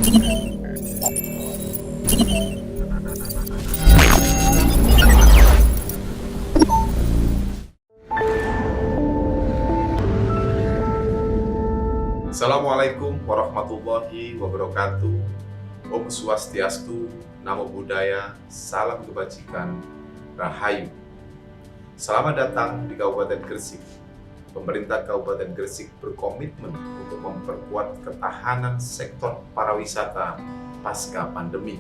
Assalamualaikum warahmatullahi wabarakatuh. Om Swastiastu, Namo Buddhaya, Salam Kebajikan, Rahayu. Selamat datang di Kabupaten Gresik. Pemerintah Kabupaten Gresik berkomitmen untuk memperkuat ketahanan sektor pariwisata pasca pandemi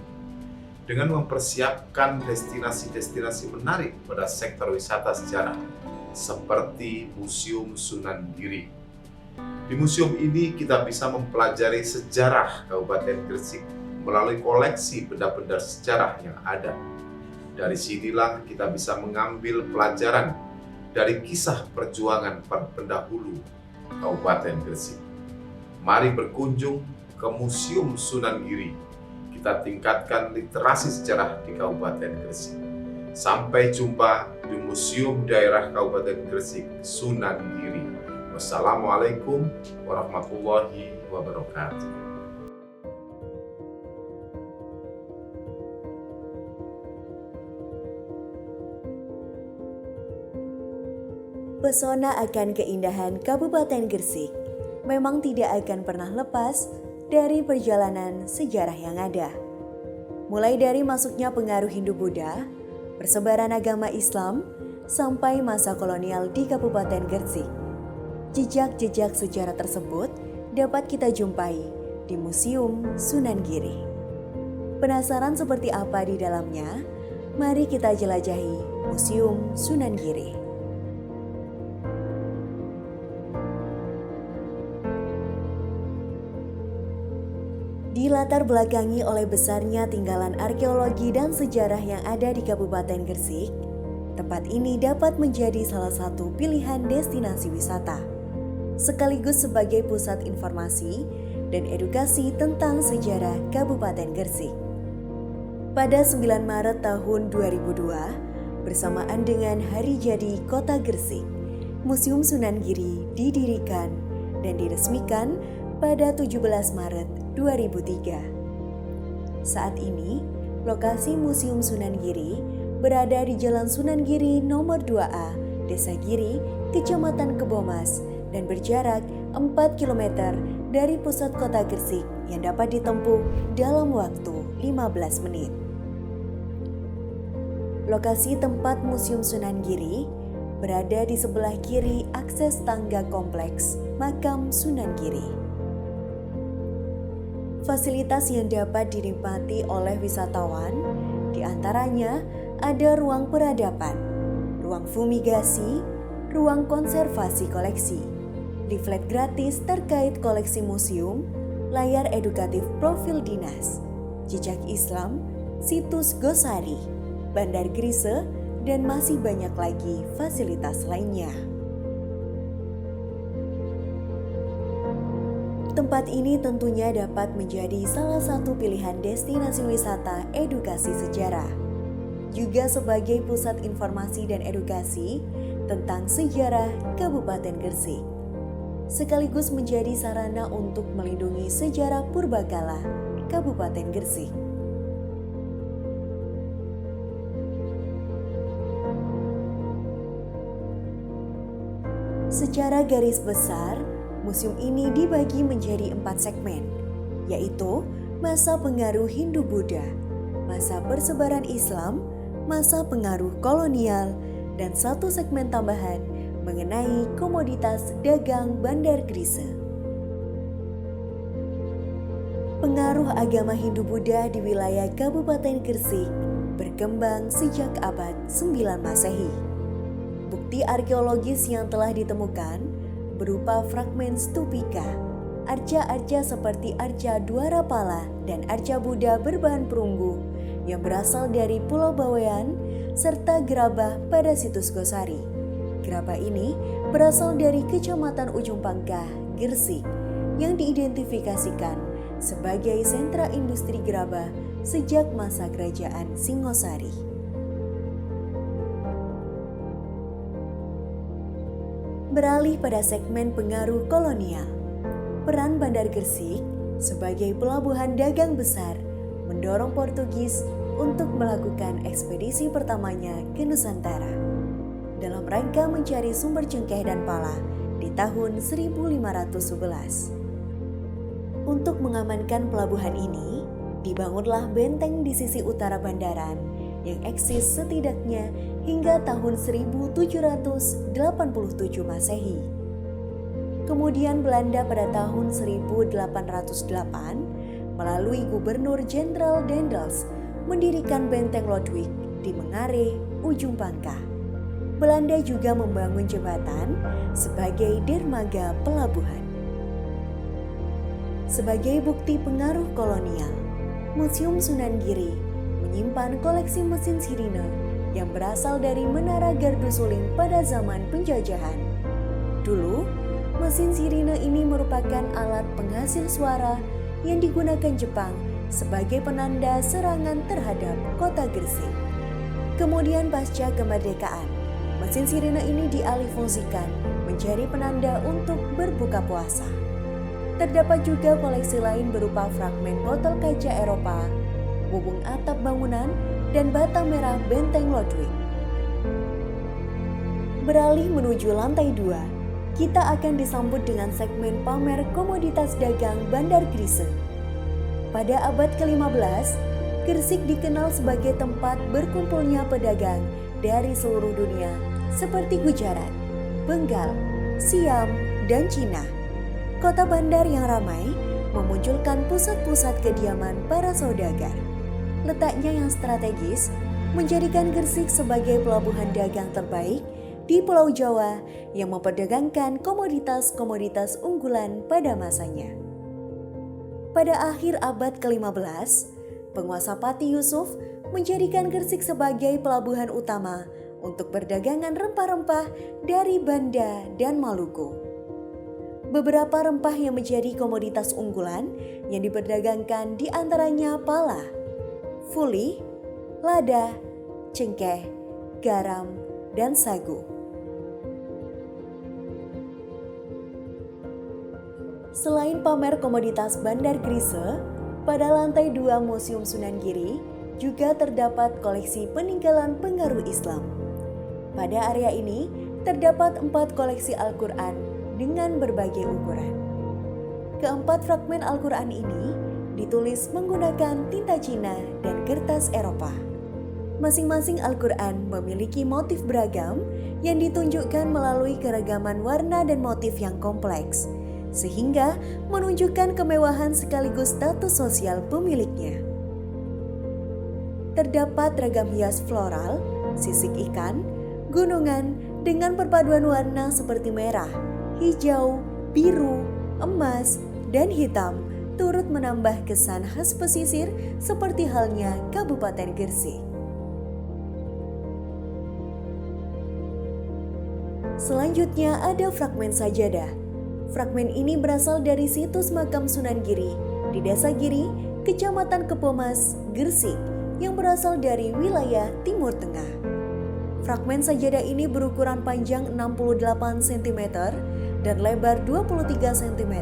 dengan mempersiapkan destinasi-destinasi menarik pada sektor wisata sejarah seperti Museum Sunan Giri. Di museum ini kita bisa mempelajari sejarah Kabupaten Gresik melalui koleksi benda-benda sejarah yang ada. Dari sinilah kita bisa mengambil pelajaran dari kisah perjuangan para pendahulu Kabupaten Gresik. Mari berkunjung ke Museum Sunan Giri. Kita tingkatkan literasi sejarah di Kabupaten Gresik. Sampai jumpa di Museum Daerah Kabupaten Gresik Sunan Giri. Wassalamualaikum warahmatullahi wabarakatuh. Pesona akan keindahan Kabupaten Gresik memang tidak akan pernah lepas dari perjalanan sejarah yang ada. Mulai dari masuknya pengaruh Hindu-Buddha, persebaran agama Islam, sampai masa kolonial di Kabupaten Gresik. Jejak-jejak sejarah tersebut dapat kita jumpai di Museum Sunan Giri. Penasaran seperti apa di dalamnya? Mari kita jelajahi Museum Sunan Giri. Dilatar belakangi oleh besarnya tinggalan arkeologi dan sejarah yang ada di Kabupaten Gresik, tempat ini dapat menjadi salah satu pilihan destinasi wisata, sekaligus sebagai pusat informasi dan edukasi tentang sejarah Kabupaten Gresik. Pada 9 Maret tahun 2002, bersamaan dengan Hari Jadi Kota Gresik, Museum Sunan Giri didirikan dan diresmikan pada 17 Maret 2003. Saat ini, lokasi Museum Sunan Giri berada di Jalan Sunan Giri nomor 2A, Desa Giri, Kecamatan Kebomas, dan berjarak 4 km dari pusat kota Gresik yang dapat ditempuh dalam waktu 15 menit. Lokasi tempat Museum Sunan Giri berada di sebelah kiri akses tangga kompleks Makam Sunan Giri. Fasilitas yang dapat dinikmati oleh wisatawan diantaranya ada ruang peradaban, ruang fumigasi, ruang konservasi koleksi, leaflet gratis terkait koleksi museum, layar edukatif profil dinas, jejak Islam, situs Gosari, Bandar Grise, dan masih banyak lagi fasilitas lainnya. Tempat ini tentunya dapat menjadi salah satu pilihan destinasi wisata edukasi sejarah, juga sebagai pusat informasi dan edukasi tentang sejarah Kabupaten Gresik, sekaligus menjadi sarana untuk melindungi sejarah purbakala Kabupaten Gresik. Secara garis besar, museum ini dibagi menjadi 4 segmen, yaitu masa pengaruh Hindu-Buddha, masa persebaran Islam, masa pengaruh kolonial, dan 1 segmen tambahan mengenai komoditas dagang Bandar Grise. Pengaruh agama Hindu-Buddha di wilayah Kabupaten Gresik berkembang sejak abad 9 Masehi. Bukti arkeologis yang telah ditemukan berupa fragmen stupika, arca-arca seperti arca Dwarapala dan arca Buddha berbahan perunggu yang berasal dari Pulau Bawean, serta gerabah pada situs Gosari. Gerabah ini berasal dari Kecamatan Ujung Pangkah, Gresik, yang diidentifikasikan sebagai sentra industri gerabah sejak masa kerajaan Singosari. Beralih pada segmen pengaruh kolonial, peran Bandar Gresik sebagai pelabuhan dagang besar, mendorong Portugis untuk melakukan ekspedisi pertamanya ke Nusantara dalam rangka mencari sumber cengkeh dan pala di tahun 1511. Untuk mengamankan pelabuhan ini, dibangunlah benteng di sisi utara bandaran yang eksis setidaknya hingga tahun 1787 Masehi. Kemudian Belanda pada tahun 1808 melalui Gubernur Jenderal Daendels mendirikan benteng Lodwijk di Mengare, ujung Bangka. Belanda juga membangun jembatan sebagai dermaga pelabuhan. Sebagai bukti pengaruh kolonial, Museum Sunan Giri menyimpan koleksi mesin sirine yang berasal dari Menara Gardu Suling pada zaman penjajahan. Dulu, mesin sirine ini merupakan alat penghasil suara yang digunakan Jepang sebagai penanda serangan terhadap kota Gresik. Kemudian pasca kemerdekaan, mesin sirine ini dialihfungsikan menjadi penanda untuk berbuka puasa. Terdapat juga koleksi lain berupa fragmen botol kaca Eropa, bubung atap bangunan, dan bata merah benteng Lodwijk. Beralih menuju lantai 2, kita akan disambut dengan segmen pamer komoditas dagang Bandar Grise. Pada abad ke-15, Gresik dikenal sebagai tempat berkumpulnya pedagang dari seluruh dunia seperti Gujarat, Bengal, Siam, dan Cina. Kota bandar yang ramai memunculkan pusat-pusat kediaman para saudagar. Letaknya yang strategis menjadikan Gresik sebagai pelabuhan dagang terbaik di Pulau Jawa yang memperdagangkan komoditas-komoditas unggulan pada masanya. Pada akhir abad ke-15, penguasa Pati Yusuf menjadikan Gresik sebagai pelabuhan utama untuk perdagangan rempah-rempah dari Banda dan Maluku. Beberapa rempah yang menjadi komoditas unggulan yang diperdagangkan diantaranya pala, fuli, lada, cengkeh, garam, dan sagu. Selain pamer komoditas Bandar Grise, pada lantai 2 Museum Sunan Giri juga terdapat koleksi peninggalan pengaruh Islam. Pada area ini terdapat 4 koleksi Al-Quran dengan berbagai ukuran. Keempat fragmen Al-Quran ini ditulis menggunakan tinta Cina dan kertas Eropa. Masing-masing Al-Quran memiliki motif beragam yang ditunjukkan melalui keragaman warna dan motif yang kompleks, sehingga menunjukkan kemewahan sekaligus status sosial pemiliknya. Terdapat ragam hias floral, sisik ikan, gunungan dengan perpaduan warna seperti merah, hijau, biru, emas, dan hitam turut menambah kesan khas pesisir seperti halnya Kabupaten Gresik. Selanjutnya ada fragmen sajadah. Fragmen ini berasal dari situs makam Sunan Giri di Desa Giri, Kecamatan Kepomas, Gresik yang berasal dari wilayah Timur Tengah. Fragmen sajadah ini berukuran panjang 68 cm dan lebar 23 cm.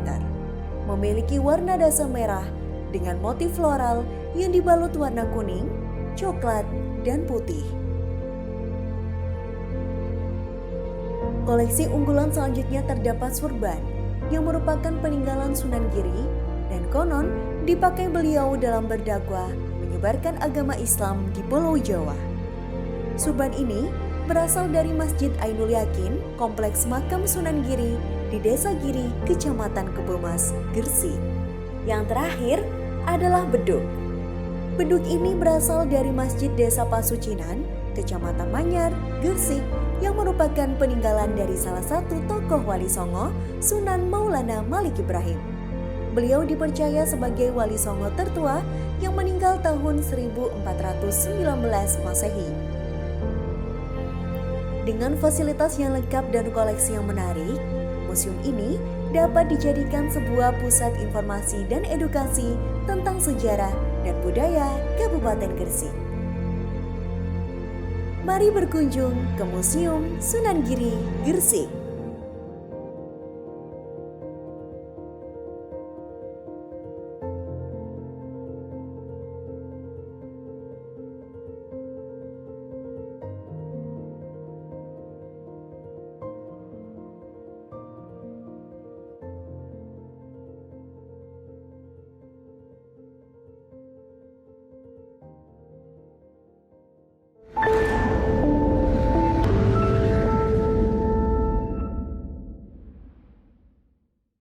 Memiliki warna dasar merah dengan motif floral yang dibalut warna kuning, coklat, dan putih. Koleksi unggulan selanjutnya terdapat surban yang merupakan peninggalan Sunan Giri dan konon dipakai beliau dalam berdakwah menyebarkan agama Islam di Pulau Jawa. Surban ini berasal dari Masjid Ainul Yakin, Kompleks Makam Sunan Giri di Desa Giri, Kecamatan Kepomas, Gresik. Yang terakhir adalah beduk. Beduk ini berasal dari Masjid Desa Pasucinan, Kecamatan Manyar, Gresik, yang merupakan peninggalan dari salah satu tokoh Wali Songo, Sunan Maulana Malik Ibrahim. Beliau dipercaya sebagai Wali Songo tertua yang meninggal tahun 1419 Masehi. Dengan fasilitas yang lengkap dan koleksi yang menarik, museum ini dapat dijadikan sebuah pusat informasi dan edukasi tentang sejarah dan budaya Kabupaten Gresik. Mari berkunjung ke Museum Sunan Giri, Gresik.